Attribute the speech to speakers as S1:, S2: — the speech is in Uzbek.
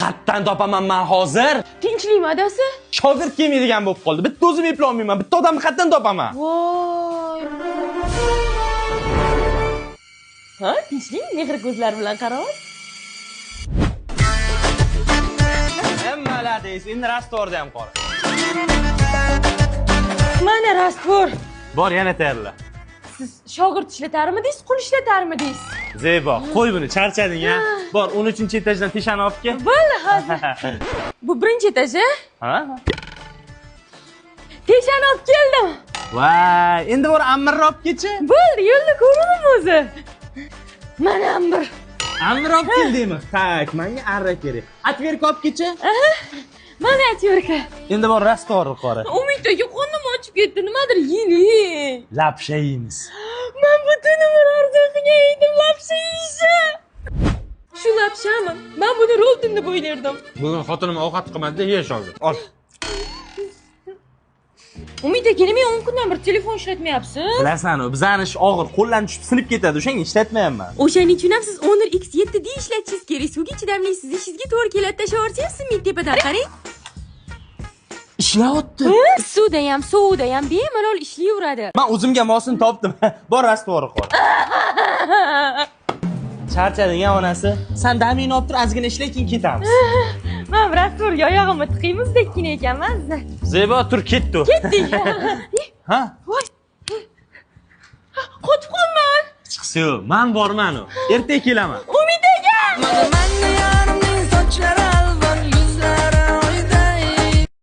S1: Qayerdan topaman men hozir?
S2: Tinchlikmi adasi?
S1: Shogird kelmaydigan bo'lib qoldi. Bitta o'zim eplay olmayman. Bitta odamni qayerdan topaman?
S2: Voy. Ha, tinchlik, mehr ko'zlar bilan qarab.
S1: Malades, endi rastvorda ham qora.
S2: Mana rastvor.
S1: Bor, yana tayyorla.
S2: Siz shogird ishlatarmidingiz, qul ishlatarmidingiz?
S1: Zebo, qo'y buni, charchading-a. Bor, 13-etajdan teshani olib kel.
S2: Bo'ldi, hozir. Bu birinchi etaj,
S1: Ha?
S2: Teshani olib keldim.
S1: Voy, endi bor amirni olib kelchi.
S2: Bo'ldi, yo'lda ko'raman o'zi. Mana amir.
S1: Amir olib keldingmi? Tak, menga arra kerak. Atverka olib kelchi.
S2: Mana atverka.
S1: Endi bor rastvorni qora.
S2: Umid aka qonim ochib ketdi, nimadir yeylik.
S1: Lapsha yeymiz.
S2: Men butun umr orzusiga yedim lapsha yeyishni. Shu lapshami? Men buni roltin deb o'ylardim.
S1: Bugun xotinim ovqat qilmadi, yesh hozir. Ol.
S2: Umid aka, nima 10 kundan bir telefon ishlatmayapsiz?
S1: Bilasan-ku, bizani ish og'ir, qo'ldan tushib sinib ketadi, o'shanga ishlatmayapman.
S2: O'shaning uchun ham siz Honor X7D ishlatishingiz kerak. Suvga chidamli siz ishingizga to'g'ri keladi. Tashavorsangiz simit tepadan qarang.
S1: Ishlayapti.
S2: Suvda ham, suvda ham bemalol ishlayveradi.
S1: Men o'zimga mosini topdim. Bor rastvorni qora. Charchading-a onasi. Sen damingni olib tur, ozgina ishla, keyin ketamiz.
S2: Men rastvorga oyog'imni tiqiymizdekkin ekanman.
S1: Zebo, tur, ketdi.
S2: Ketdik.
S1: Ha?
S2: Voy. Qotib qolman.
S1: Chiqsi, men borman-ku. Ertaga kelaman.
S2: Umid aka!